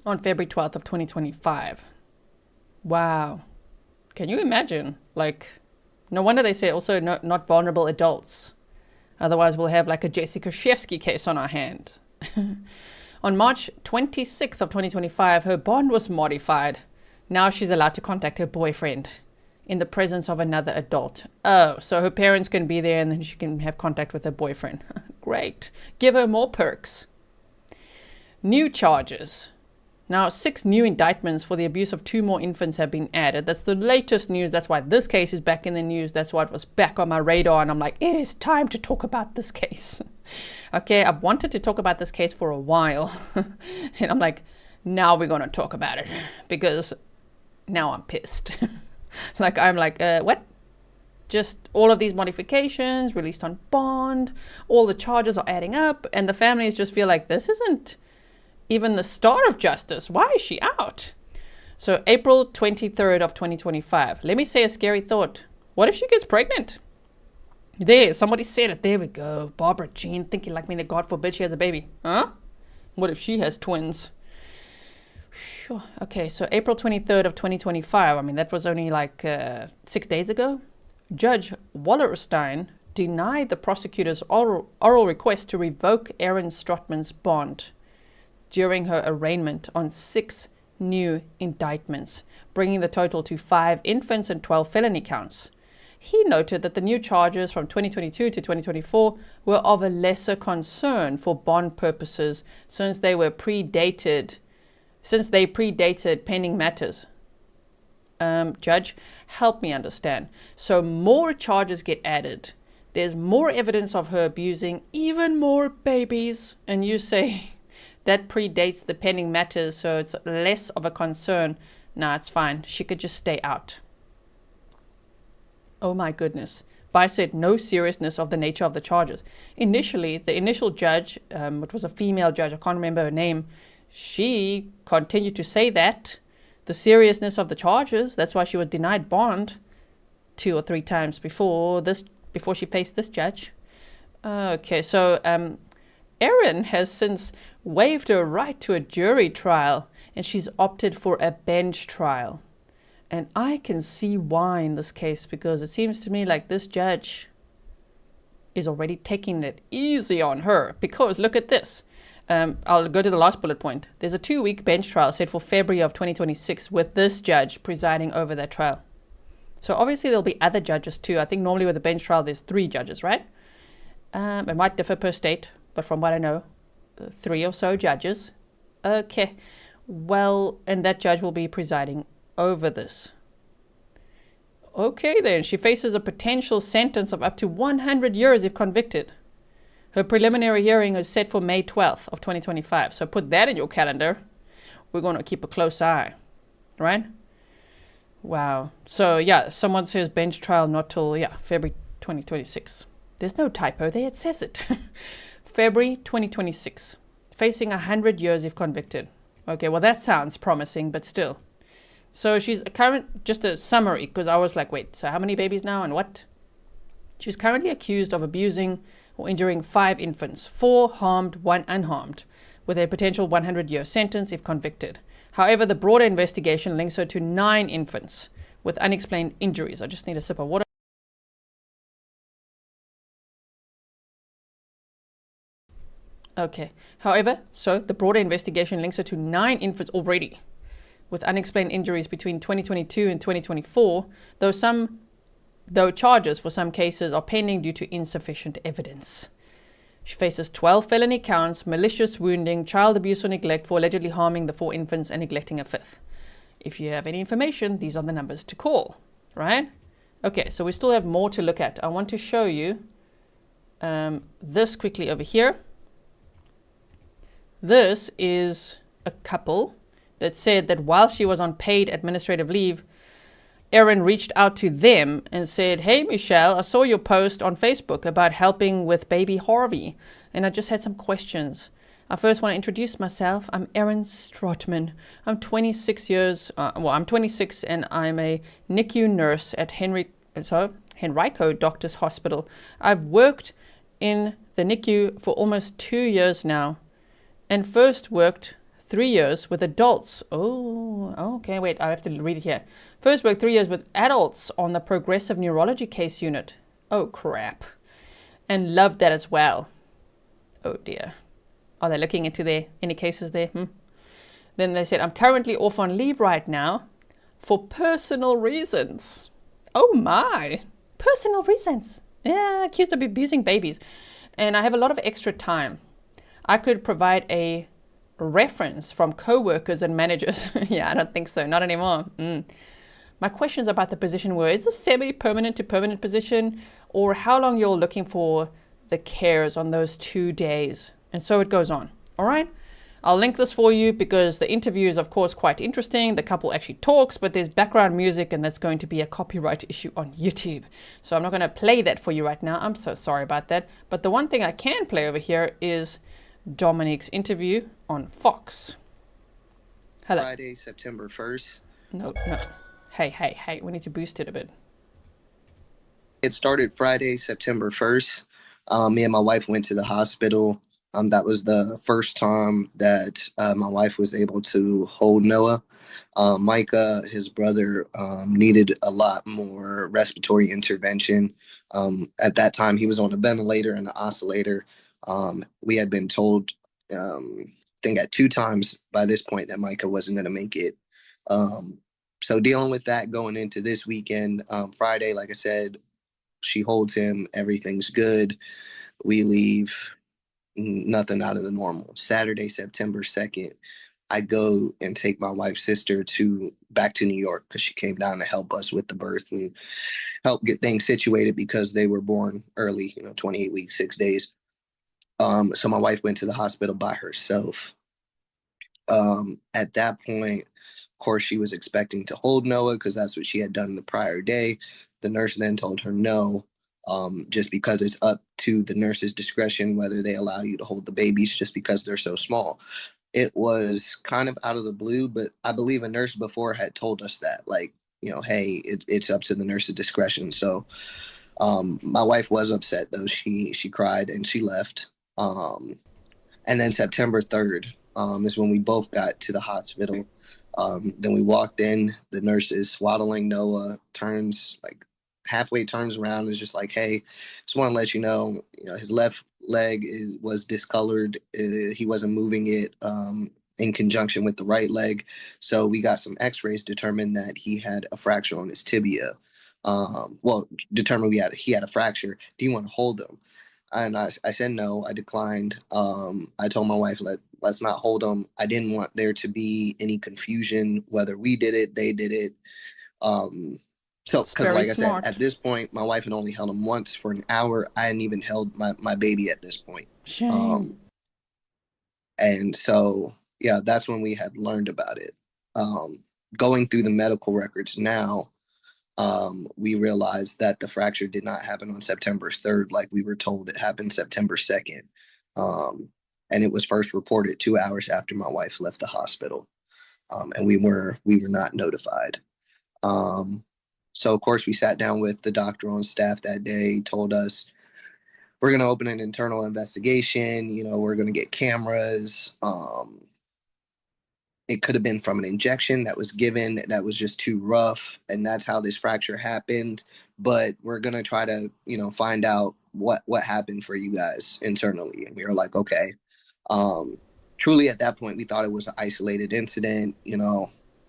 on February 12th of 2025. Wow. Can you imagine? Like, no wonder they say also not vulnerable adults. Otherwise we'll have like a Jessica Shevsky case on our hand. On March 26th of 2025, her bond was modified. Now she's allowed to contact her boyfriend in the presence of another adult. Oh, so her parents can be there and then she can have contact with her boyfriend. Great. Give her more perks. New charges. Now, 6 new indictments for the abuse of 2 more infants have been added. That's the latest news. That's why this case is back in the news. That's why it was back on my radar. And I'm like, it is time to talk about this case. Okay, I've wanted to talk about this case for a while. And I'm like, now we're going to talk about it. Because now I'm pissed. I'm like, what? Just all of these modifications, released on bond. All the charges are adding up. And the families just feel like this isn't even the start of justice. Why is she out? So April 23rd of 2025. Let me say a scary thought. What if she gets pregnant? There, somebody said it. There we go. Barbara Jean thinking like me that God forbid she has a baby. Huh? What if she has twins? Whew. Okay, so April 23rd of 2025. I mean, that was only like 6 days ago. Judge Wallerstein denied the prosecutor's oral request to revoke Erin Strotman's bond during her arraignment on 6 new indictments, bringing the total to 5 infants and 12 felony counts. He noted that the new charges from 2022 to 2024 were of a lesser concern for bond purposes since they predated pending matters. Judge, help me understand. So more charges get added. There's more evidence of her abusing even more babies, and you say that predates the pending matters, so it's less of a concern. Nah, it's fine. She could just stay out. Oh my goodness. By said no seriousness of the nature of the charges. Initially, the initial judge, it was a female judge, I can't remember her name, she continued to say that the seriousness of the charges, that's why she was denied bond 2 or 3 times before she faced this judge. Okay, so Erin has since waived her right to a jury trial, and she's opted for a bench trial. And I can see why in this case, because it seems to me like this judge is already taking it easy on her. Because look at this. I'll go to the last bullet point. There's a 2-week bench trial set for February of 2026 with this judge presiding over that trial. So obviously there'll be other judges too. I think normally with a bench trial there's 3 judges, right? It might differ per state, but from what I know, 3 or so judges. Okay, well, and that judge will be presiding over this. Okay then, she faces a potential sentence of up to 100 years if convicted. Her preliminary hearing is set for May 12th of 2025. So put that in your calendar. We're going to keep a close eye, right? Wow. So yeah, someone says bench trial not till, February 2026. There's no typo there, it says it. February 2026. Facing 100 years if convicted. Okay, well that sounds promising, but still. So she's just a summary, because I was like, wait, so how many babies now and what? She's currently accused of abusing or injuring 5 infants, 4 harmed, 1 unharmed, with a potential 100-year sentence if convicted. However, the broader investigation links her to 9 infants with unexplained injuries. I just need a sip of water. Okay. However, so the broader investigation links her to 9 infants already with unexplained injuries between 2022 and 2024, though charges for some cases are pending due to insufficient evidence. She faces 12 felony counts, malicious wounding, child abuse or neglect for allegedly harming the 4 infants and neglecting a 5th. If you have any information, these are the numbers to call, right? Okay, so we still have more to look at. I want to show you this quickly over here. This is a couple that said that while she was on paid administrative leave, Erin reached out to them and said, "Hey, Michelle, I saw your post on Facebook about helping with baby Harvey, and I just had some questions. I first want to introduce myself. I'm Erin Strotman. I'm 26 and I'm a NICU nurse at Henrico Doctors Hospital. I've worked in the NICU for almost 2 years now, and first worked 3 years with adults. Okay, wait, I have to read it here. First worked 3 years with adults on the progressive neurology case unit. Oh, crap. And loved that as well. Oh, dear. Are they looking into any cases there? Then they said, I'm currently off on leave right now for personal reasons. Oh, my. Personal reasons. Yeah, accused of abusing babies. And I have a lot of extra time. I could provide a reference from co-workers and managers. Yeah, I don't think so. Not anymore. My questions about the position were, is this semi-permanent to permanent position, or how long you're looking for the cares on those 2 days? And so it goes on. All right. I'll link this for you because the interview is, of course, quite interesting. The couple actually talks, but there's background music, and that's going to be a copyright issue on YouTube. So I'm not going to play that for you right now. I'm so sorry about that. But the one thing I can play over here is Dominique's interview on Fox. Hello. Friday, September 1st. No. Hey, we need to boost it a bit. It started Friday, September 1st. Me and my wife went to the hospital. That was the first time that my wife was able to hold Noah. Micah, his brother, needed a lot more respiratory intervention. At that time, he was on a ventilator and an oscillator. We had been told, I think at 2 times by this point, that Micah wasn't going to make it. So dealing with that going into this weekend, Friday, like I said, she holds him. Everything's good. We leave. Nothing out of the normal. Saturday, September 2nd, I go and take my wife's sister back to New York because she came down to help us with the birth and help get things situated because they were born early, 28 weeks, 6 days. So my wife went to the hospital by herself. At that point, of course, she was expecting to hold Noah because that's what she had done the prior day. The nurse then told her no, just because it's up to the nurse's discretion whether they allow you to hold the babies just because they're so small. It was kind of out of the blue, but I believe a nurse before had told us that, hey, it's up to the nurse's discretion. So my wife was upset, though. She cried and she left. And then September 3rd is when we both got to the hospital. Then we walked in, the nurse is swaddling Noah, halfway turns around, is just like, hey, just want to let you know, his left leg was discolored. He wasn't moving it in conjunction with the right leg. So we got some x-rays, determined that he had a fracture on his tibia. Determined he had a fracture. Do you want to hold him? And I said no, I declined. I told my wife, let's not hold him. I didn't want there to be any confusion whether we did it, they did it. So, because like smart. I said, at this point, my wife had only held him once for an hour. I hadn't even held my baby at this point. Shame. And so, yeah, that's when we had learned about it. Going through the medical records now, we realized that the fracture did not happen on September 3rd, like we were told. It happened September 2nd. And it was first reported 2 hours after my wife left the hospital. And we were not notified. So, of course, we sat down with the doctor on staff that day, told us we're going to open an internal investigation. We're going to get cameras. It could have been from an injection that was given that was just too rough. And that's how this fracture happened. But we're going to try to, find out what happened for you guys internally. And we were like, okay. Truly, at that point, we thought it was an isolated incident,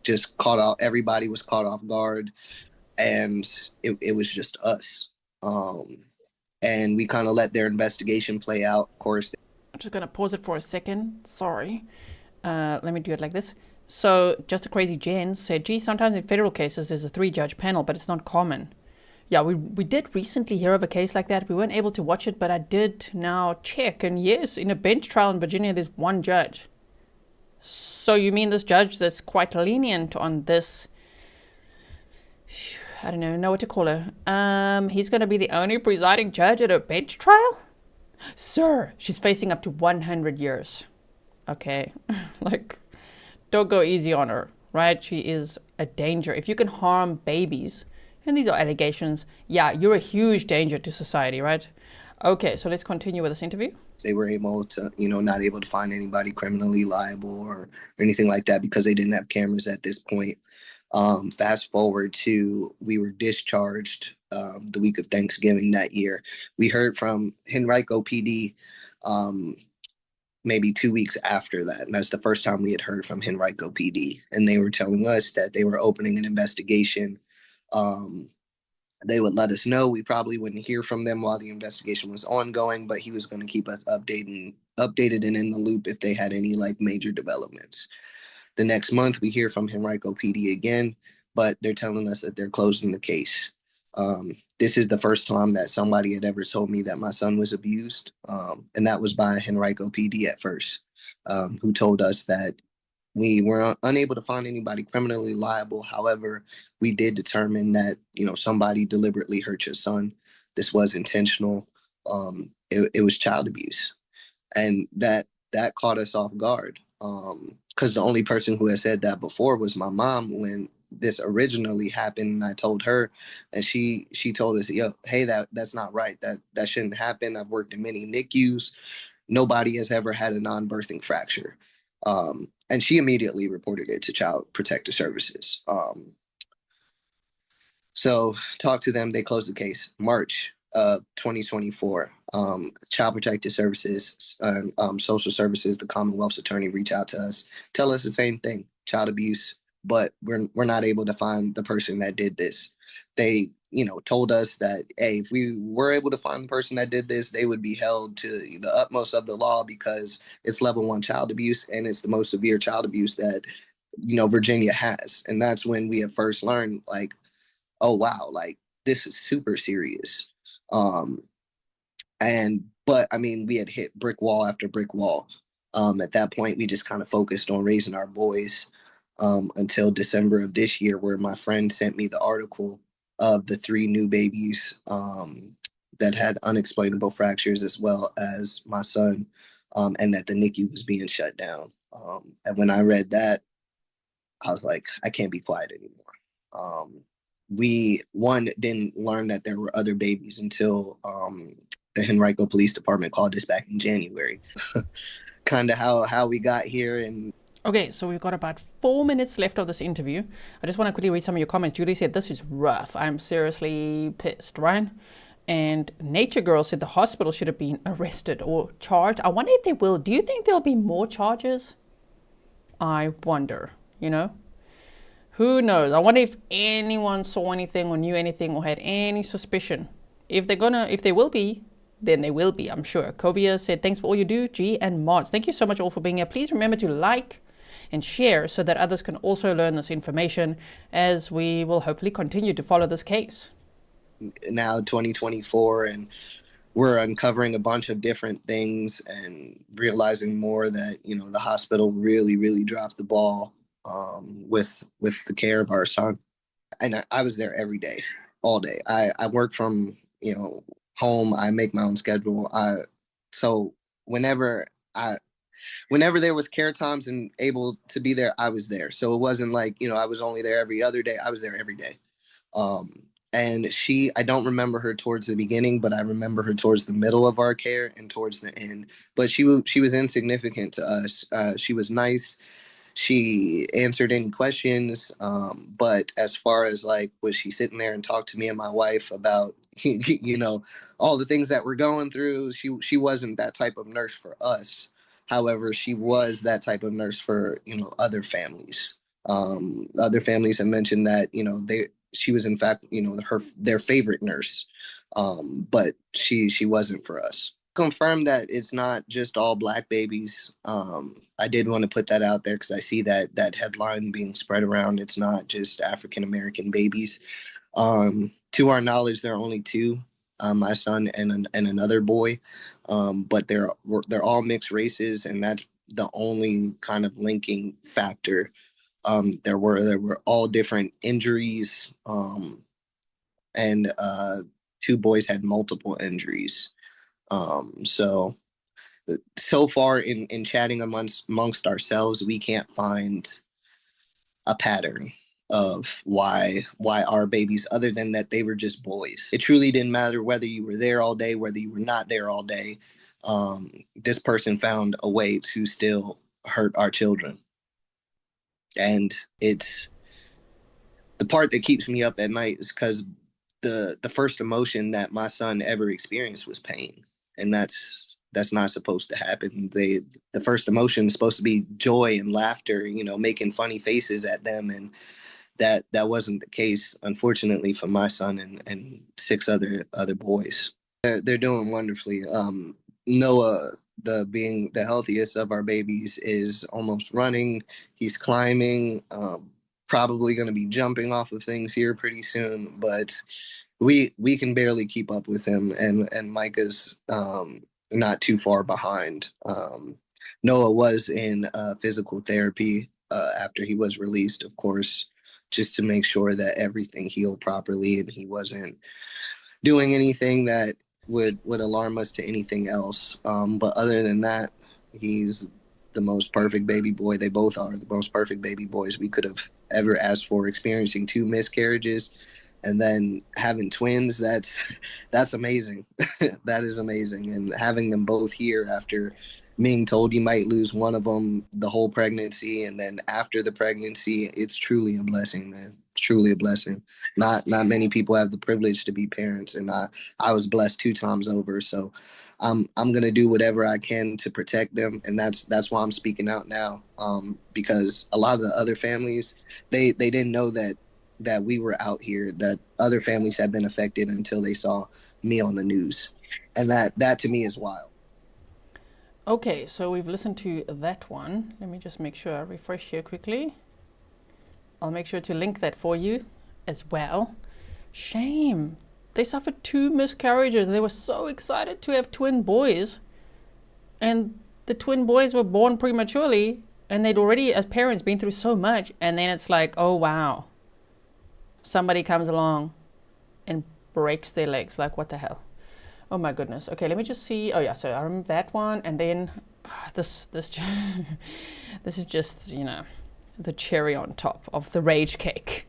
just everybody was caught off guard. And it was just us. And we kind of let their investigation play out, of course. I'm just going to pause it for a second. Sorry. Let me do it like this. So Just a Crazy Jen said, gee, sometimes in federal cases there's a 3-judge panel, but it's not common. Yeah, we did recently hear of a case like that. We weren't able to watch it, but I did now check. And yes, in a bench trial in Virginia, there's 1 judge. So you mean this judge that's quite lenient on this, I don't know what to call her. He's going to be the only presiding judge at a bench trial? Sir, she's facing up to 100 years. okay? Like, don't go easy on her, right? She is a danger. If you can harm babies, and these are allegations, yeah, you're a huge danger to society, right? Okay, so let's continue with this interview. They were able to, not able to find anybody criminally liable or anything like that because they didn't have cameras at this point. Fast forward to we were discharged the week of Thanksgiving that year. We heard from Henrico PD maybe 2 weeks after that. And that's the first time we had heard from Henrico PD. And they were telling us that they were opening an investigation. They would let us know. We probably wouldn't hear from them while the investigation was ongoing, but he was going to keep us updated and in the loop if they had any like major developments. The next month, we hear from Henrico PD again, but they're telling us that they're closing the case. This is the first time that somebody had ever told me that my son was abused, and that was by Henrico PD at first, who told us that we were unable to find anybody criminally liable. However, we did determine that, somebody deliberately hurt your son. This was intentional. It was child abuse. And that caught us off guard. Because the only person who had said that before was my mom when this originally happened. And I told her, and she told us, hey, that's not right. That shouldn't happen. I've worked in many NICUs. Nobody has ever had a non-birthing fracture. And she immediately reported it to Child Protective Services. So talked to them. They closed the case March of 2024. Child Protective Services, Social Services, the Commonwealth's attorney reach out to us, tell us the same thing, child abuse, but we're not able to find the person that did this. They, told us that, hey, if we were able to find the person that did this, they would be held to the utmost of the law because it's level 1 child abuse and it's the most severe child abuse that, Virginia has. And that's when we had first learned, like, oh, wow, like this is super serious. But we had hit brick wall after brick wall. At that point, we just kind of focused on raising our boys until December of this year, where my friend sent me the article of the 3 new babies that had unexplainable fractures, as well as my son, and that the NICU was being shut down. And when I read that, I was like, I can't be quiet anymore. We didn't learn that there were other babies until the Henrico Police Department called us back in January. Kind of how we got here. And okay, so we've got about 4 minutes left of this interview. I just want to quickly read some of your comments. Julie said, this is rough. I'm seriously pissed, right? And Nature Girl said the hospital should have been arrested or charged. I wonder if they will. Do you think there'll be more charges? I wonder, Who knows? I wonder if anyone saw anything or knew anything or had any suspicion. If they will be, then they will be, I'm sure. Kovia said, thanks for all you do, G and Mods. Thank you so much all for being here. Please remember to like and share so that others can also learn this information as we will hopefully continue to follow this case. Now 2024, and we're uncovering a bunch of different things and realizing more that, the hospital really, really dropped the ball with the care of our son. And I was there every day, all day. I work from, home. I make my own schedule. So whenever there was care times and able to be there, I was there. So it wasn't like, I was only there every other day. I was there every day. And I don't remember her towards the beginning, but I remember her towards the middle of our care and towards the end. But she was insignificant to us. She was nice. She answered any questions. But as far as like, was she sitting there and talked to me and my wife about, all the things that we're going through? She wasn't that type of nurse for us. However, she was that type of nurse for, other families. Other families have mentioned that, she was in fact, their favorite nurse. But she wasn't for us. Confirm that it's not just all Black babies. I did want to put that out there because I see that headline being spread around. It's not just African American babies. To our knowledge, there are only 2, my son and another boy, but they're all mixed races, and that's the only kind of linking factor. There were all different injuries, and 2 boys had multiple injuries. So So far in chatting amongst ourselves, we can't find a pattern of why our babies, other than that they were just boys. It truly didn't matter whether you were there all day, whether you were not there all day. This person found a way to still hurt our children. And it's the part that keeps me up at night is because the first emotion that my son ever experienced was pain. And that's not supposed to happen. The first emotion is supposed to be joy and laughter, making funny faces at them. And that wasn't the case, unfortunately, for my son and 6 other boys. They're doing wonderfully. Noah, being the healthiest of our babies, is almost running. He's climbing, probably going to be jumping off of things here pretty soon, but we can barely keep up with him, and Micah's not too far behind. Noah was in physical therapy after he was released, of course, just to make sure that everything healed properly and he wasn't doing anything that would alarm us to anything else. But other than that, he's the most perfect baby boy. They both are the most perfect baby boys we could have ever asked for. Experiencing 2 miscarriages and then having twins, that's amazing. That is amazing. And having them both here after being told you might lose one of them the whole pregnancy, and then after the pregnancy, it's truly a blessing, man. It's truly a blessing. Not many people have the privilege to be parents, and I was blessed 2 times over. So I'm gonna do whatever I can to protect them, and that's why I'm speaking out now. Because a lot of the other families, they didn't know that we were out here, that other families had been affected until they saw me on the news, and that to me is wild. Okay, so we've listened to that one. Let me just make sure I refresh here quickly. I'll make sure to link that for you as well. Shame. They suffered 2 miscarriages and they were so excited to have twin boys. And the twin boys were born prematurely and they'd already, as parents, been through so much. And then it's like, oh, wow. Somebody comes along and breaks their legs. Like, what the hell? Oh my goodness. Okay, let me just see. Oh yeah, so I remember that one, and then this this is just, the cherry on top of the rage cake.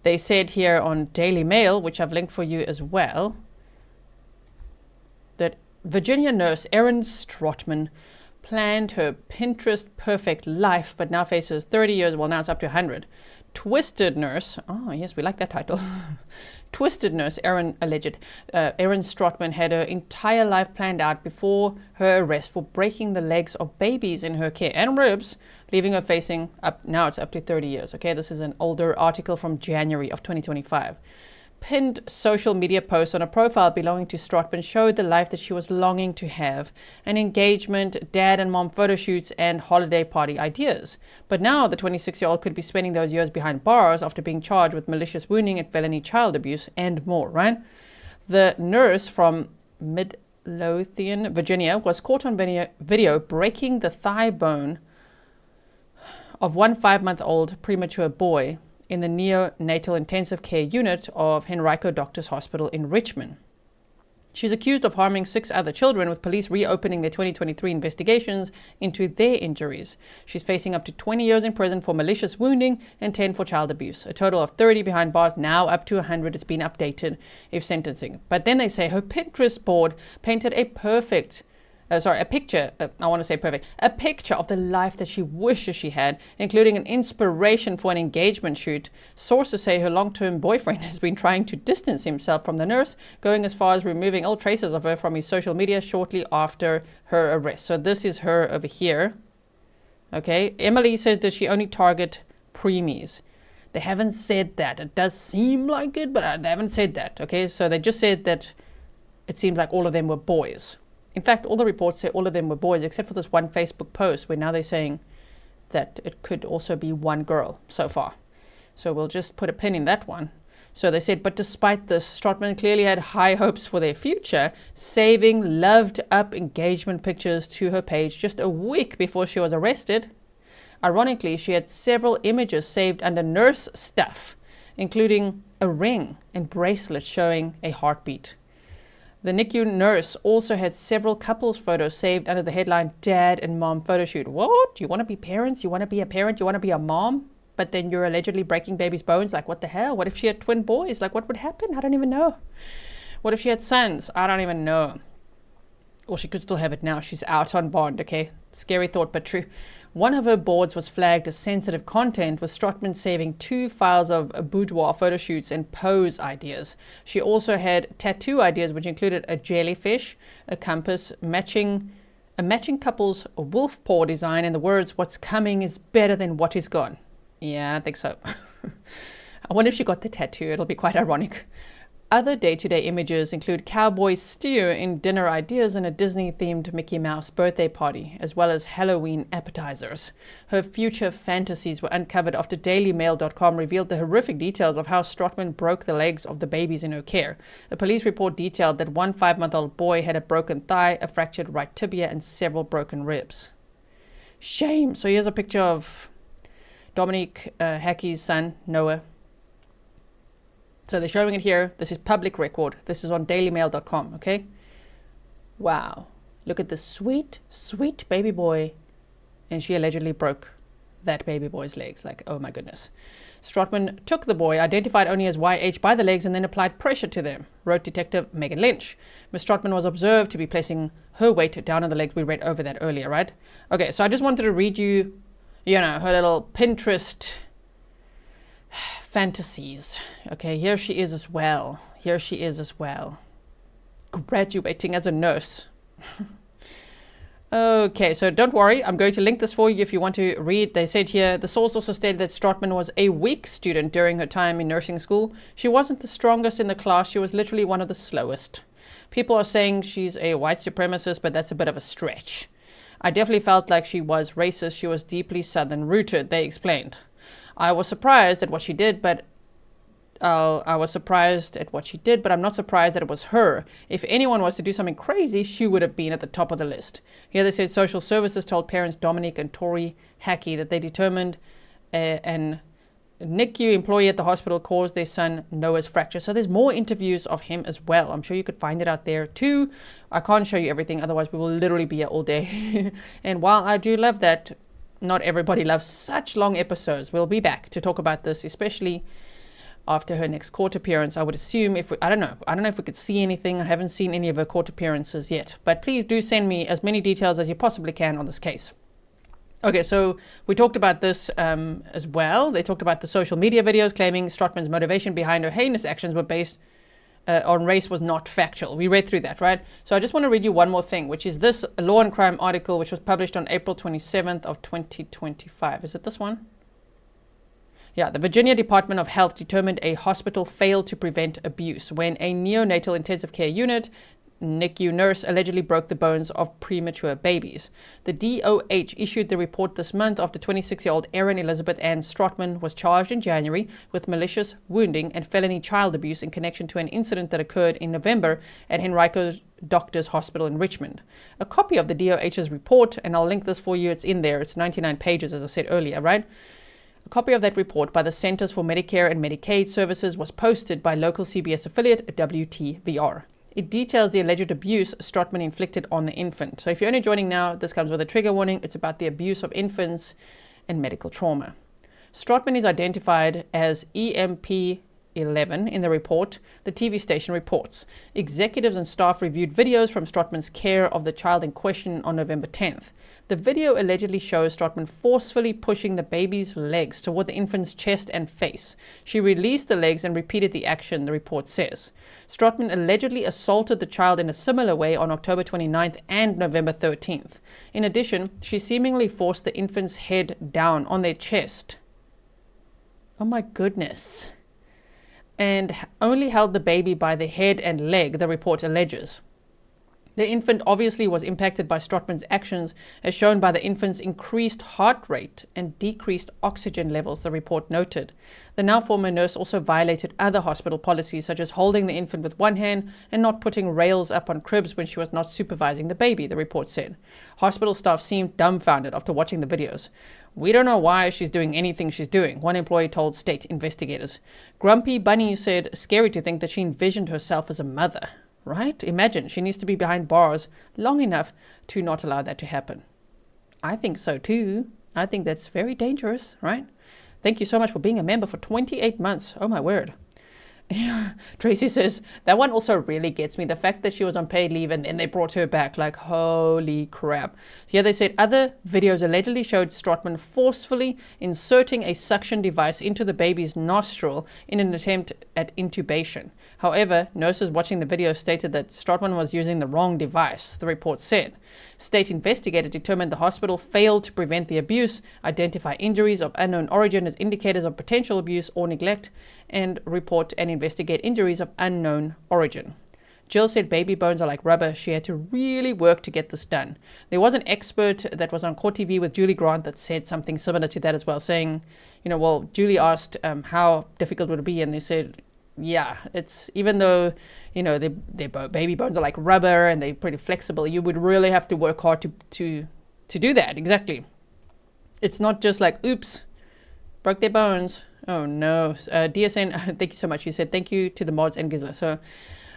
They said here on Daily Mail, which I've linked for you as well, that Virginia nurse Erin Strotman planned her Pinterest perfect life, but now faces 30 years. Well, now it's up to 100. Twisted nurse. Oh yes, we like that title. Twisted nurse Erin Strotman had her entire life planned out before her arrest for breaking the legs of babies in her care and ribs, leaving her facing up. Now it's up to 30 years. Okay, this is an older article from January of 2025. Pinned social media posts on a profile belonging to Strotman showed the life that she was longing to have: an engagement, dad and mom photo shoots, and holiday party ideas. But now the 26-year-old could be spending those years behind bars after being charged with malicious wounding and felony child abuse and more, right? The nurse from Midlothian, Virginia, was caught on video breaking the thigh bone of one 5-month-old premature boy in the neonatal intensive care unit of Henrico Doctors Hospital in Richmond. She's accused of harming 6 other children, with police reopening their 2023 investigations into their injuries. She's facing up to 20 years in prison for malicious wounding and 10 for child abuse. A total of 30 behind bars, now up to 100. It's been updated if sentencing. But then they say her Pinterest board painted a picture of the life that she wishes she had, including an inspiration for an engagement shoot. Sources say her long-term boyfriend has been trying to distance himself from the nurse, going as far as removing all traces of her from his social media shortly after her arrest. So this is her over here. Okay, Emily said that she only target preemies. They haven't said that. It does seem like it, but they haven't said that. Okay, so they just said that it seems like all of them were boys. In fact, all the reports say all of them were boys, except for this one Facebook post where now they're saying that it could also be one girl so far. So we'll just put a pin in that one. So they said, but despite this, Strotman clearly had high hopes for their future, saving loved up engagement pictures to her page just a week before she was arrested. Ironically, she had several images saved under nurse stuff, including a ring and bracelet showing a heartbeat. The NICU nurse also had several couples photos saved under the headline Dad and Mom Photo Shoot. What? You want to be parents? You want to be a parent? You want to be a mom? But then you're allegedly breaking baby's bones? Like, what the hell? What if she had twin boys? Like, what would happen? I don't even know. What if she had sons? I don't even know. Or she could still have it now. She's out on bond, okay? Scary thought, but true. One of her boards was flagged as sensitive content, with Strotman saving 2 files of boudoir photo shoots and pose ideas. She also had tattoo ideas, which included a jellyfish, a compass, a matching couple's wolf paw design, and the words, "What's coming is better than what is gone." Yeah, I don't think so. I wonder if she got the tattoo. It'll be quite ironic. Other day-to-day images include cowboy stew in dinner ideas and a Disney-themed Mickey Mouse birthday party, as well as Halloween appetizers. Her future fantasies were uncovered after DailyMail.com revealed the horrific details of how Strotman broke the legs of the babies in her care. A police report detailed that one 5-month-old boy had a broken thigh, a fractured right tibia, and several broken ribs. Shame. So here's a picture of Dominic Hackey's son, Noah. So they're showing it here. This is public record. This is on dailymail.com, okay? Wow. Look at this sweet, sweet baby boy. And she allegedly broke that baby boy's legs. Like, oh my goodness. Strotman took the boy, identified only as YH, by the legs and then applied pressure to them, wrote Detective Megan Lynch. Ms. Strotman was observed to be placing her weight down on the legs. We read over that earlier, right? Okay, so I just wanted to read you, her little Pinterest fantasies. Okay, here she is as well. Graduating as a nurse. Okay, so don't worry. I'm going to link this for you if you want to read. They said here, the source also stated that Strotman was a weak student during her time in nursing school. She wasn't the strongest in the class. She was literally one of the slowest. People are saying she's a white supremacist, but that's a bit of a stretch. I definitely felt like she was racist. She was deeply Southern rooted, they explained. I was surprised at what she did, but I'm not surprised that it was her. If anyone was to do something crazy, she would have been at the top of the list. Here they said social services told parents Dominic and Tori Hackey that they determined an NICU employee at the hospital caused their son Noah's fracture. So there's more interviews of him as well. I'm sure you could find it out there too. I can't show you everything, otherwise we will literally be here all day. And while I do love that, not everybody loves such long episodes. We'll be back to talk about this, especially after her next court appearance. I would assume I don't know if we could see anything. I haven't seen any of her court appearances yet, but please do send me as many details as you possibly can on this case. Okay, so we talked about this as well. They talked about the social media videos claiming Strotman's motivation behind her heinous actions were based on race was not factual. We read through that, right? So I just want to read you one more thing, which is this Law and Crime article, which was published on April 27th of 2025. Is it this one? Yeah, the Virginia Department of Health determined a hospital failed to prevent abuse when a neonatal intensive care unit NICU nurse allegedly broke the bones of premature babies. The DOH issued the report this month after 26-year-old Erin Elizabeth Ann Strotman was charged in January with malicious wounding and felony child abuse in connection to an incident that occurred in November at Henrico Doctors Hospital in Richmond. A copy of the DOH's report, and I'll link this for you, it's in there, it's 99 pages as I said earlier, right? A copy of that report by the Centers for Medicare and Medicaid Services was posted by local CBS affiliate WTVR. It details the alleged abuse Strotman inflicted on the infant. So if you're only joining now, this comes with a trigger warning. It's about the abuse of infants and medical trauma. Strotman is identified as EMP 11 in the report, the TV station reports. Executives and staff reviewed videos from Strotman's care of the child in question on November 10th. The video allegedly shows Strotman forcefully pushing the baby's legs toward the infant's chest and face. She released the legs and repeated the action, the report says. Strotman allegedly assaulted the child in a similar way on October 29th and November 13th. In addition, she seemingly forced the infant's head down on their chest. Oh my goodness. And only held the baby by the head and leg, the report alleges. The infant obviously was impacted by Strotman's actions, as shown by the infant's increased heart rate and decreased oxygen levels, the report noted. The now former nurse also violated other hospital policies, such as holding the infant with one hand and not putting rails up on cribs when she was not supervising the baby, the report said. Hospital staff seemed dumbfounded after watching the videos. We don't know why she's doing anything she's doing, one employee told state investigators. Grumpy Bunny said, scary to think that she envisioned herself as a mother. right? Imagine, she needs to be behind bars long enough to not allow that to happen. I think so too. I think that's very dangerous, right? Thank you so much for being a member for 28 months. Oh my word. Tracy says, that one also really gets me. The fact that she was on paid leave and then they brought her back, like, holy crap. Here they said other videos allegedly showed Strotman forcefully inserting a suction device into the baby's nostril in an attempt at intubation. However, nurses watching the video stated that Strotman was using the wrong device, the report said. State investigators determined the hospital failed to prevent the abuse, identify injuries of unknown origin as indicators of potential abuse or neglect, and report and investigate injuries of unknown origin. Jill said baby bones are like rubber. She had to really work to get this done. There was an expert that was on Court TV with Julie Grant that said something similar to that as well, saying, well, Julie asked how difficult would it be, and they said, yeah, it's, even though, their baby bones are like rubber and they're pretty flexible, you would really have to work hard to do that. Exactly. It's not just like, oops, broke their bones. Oh no. DSN, thank you so much. He said, thank you to the mods and Grizzly. So,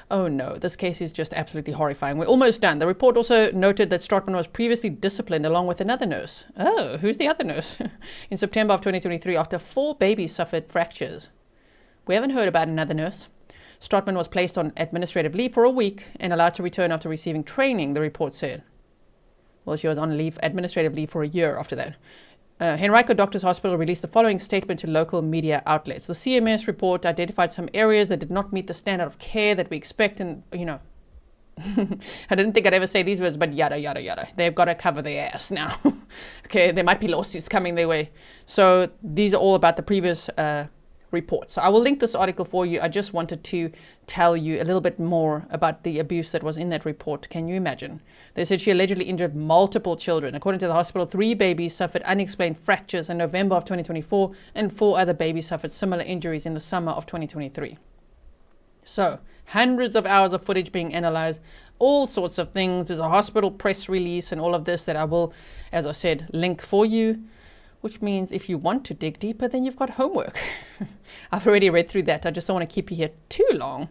oh no, this case is just absolutely horrifying. We're almost done. The report also noted that Strotman was previously disciplined along with another nurse. Oh, who's the other nurse? In September of 2023, after 4 babies suffered fractures. We haven't heard about another nurse. Strotman was placed on administrative leave for a week and allowed to return after receiving training, the report said. Well, she was on administrative leave for a year after that. Henrico Doctors Hospital released the following statement to local media outlets. The CMS report identified some areas that did not meet the standard of care that we expect, and, I didn't think I'd ever say these words, but yada, yada, yada. They've got to cover their ass now. Okay, there might be lawsuits coming their way. So these are all about the previous report. So I will link this article for you. I just wanted to tell you a little bit more about the abuse that was in that report. Can you imagine? They said she allegedly injured multiple children. According to the hospital, 3 babies suffered unexplained fractures in November of 2024, and 4 other babies suffered similar injuries in the summer of 2023. So, hundreds of hours of footage being analyzed, all sorts of things. There's a hospital press release and all of this that I will, as I said, link for you. Which means if you want to dig deeper, then you've got homework. I've already read through that. I just don't want to keep you here too long.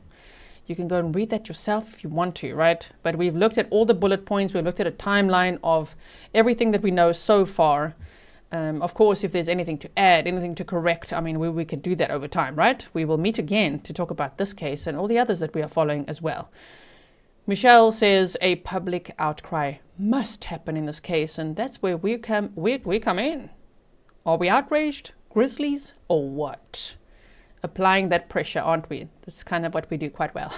You can go and read that yourself if you want to, right? But we've looked at all the bullet points. We've looked at a timeline of everything that we know so far. Of course, if there's anything to add, anything to correct, we can do that over time, right? We will meet again to talk about this case and all the others that we are following as well. Michelle says a public outcry must happen in this case, and that's where we come in. Are we outraged, Grizzlies, or what? Applying that pressure, aren't we? That's kind of what we do quite well.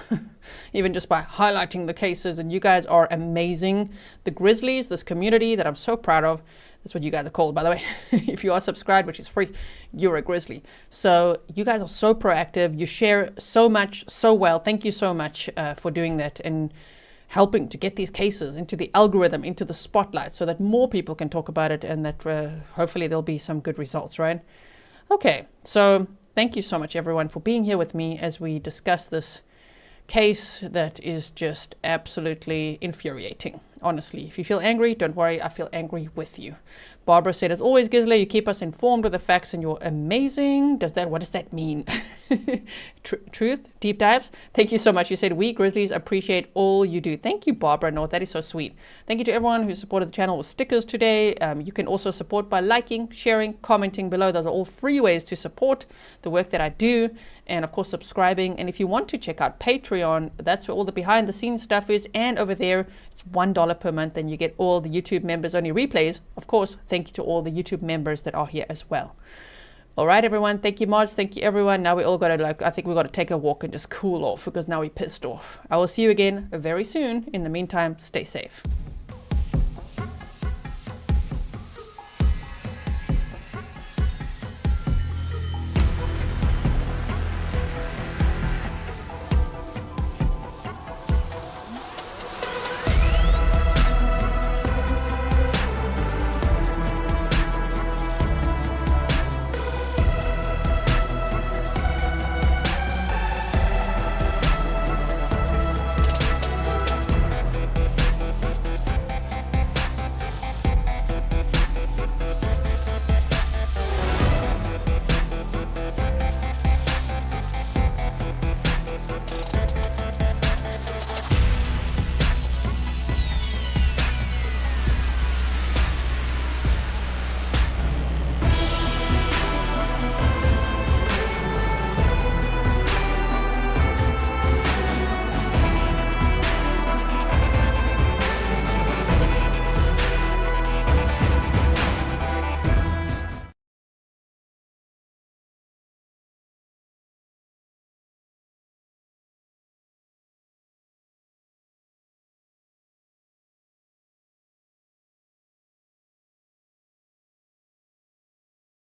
Even just by highlighting the cases, and you guys are amazing. The Grizzlies, this community that I'm so proud of, that's what you guys are called, by the way. If you are subscribed, which is free, you're a Grizzly. So you guys are so proactive. You share so much, so well. Thank you so much for doing that and helping to get these cases into the algorithm, into the spotlight, so that more people can talk about it and that hopefully there'll be some good results, right? Okay, so thank you so much, everyone, for being here with me as we discuss this case that is just absolutely infuriating. Honestly, if you feel angry, don't worry, I feel angry with you. Barbara said, as always, Grizzly, you keep us informed with the facts and you're amazing. What does that mean? Truth? Deep dives? Thank you so much. You said, we Grizzlies appreciate all you do. Thank you, Barbara. No, that is so sweet. Thank you to everyone who supported the channel with stickers today. You can also support by liking, sharing, commenting below. Those are all free ways to support the work that I do. And of course, subscribing. And if you want to check out Patreon, that's where all the behind the scenes stuff is. And over there, it's $1 per month. And you get all the YouTube members only replays. Of course, thank you to all the YouTube members that are here as well. All right, everyone. Thank you, mods. Thank you, everyone. Now we all got to, I think we got to take a walk and just cool off because now we're pissed off. I will see you again very soon. In the meantime, stay safe.